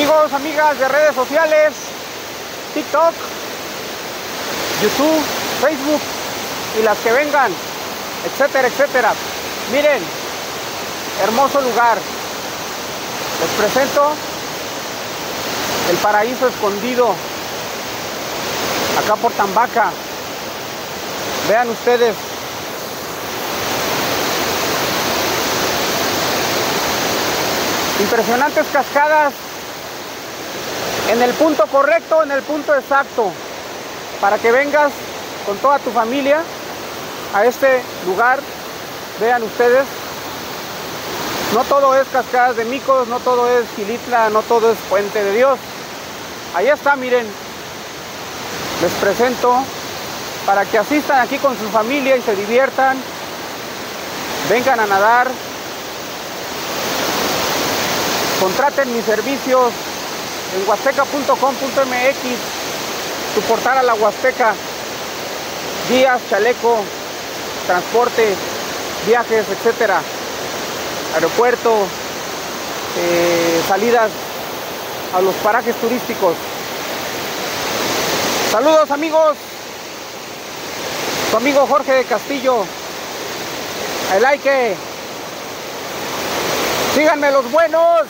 Amigos, amigas de redes sociales, TikTok, YouTube, Facebook y las que vengan, etcétera, etcétera. Miren, hermoso lugar. Les presento el paraíso escondido, acá por Tambaca. Vean ustedes. Impresionantes cascadas en el punto correcto, en el punto exacto, para que vengas con toda tu familia a este lugar. Vean ustedes, no todo es Cascadas de Micos, no todo es Gilitla, no todo es Puente de Dios. Ahí está, miren, les presento para que asistan aquí con su familia y se diviertan, vengan a nadar, contraten mis servicios en huasteca.com.mx, tu portal a la Huasteca, guías, chaleco, transporte, viajes, etcétera, aeropuerto, salidas a los parajes turísticos. Saludos, amigos, tu amigo Jorge de Castillo. I like it. Síganme los buenos.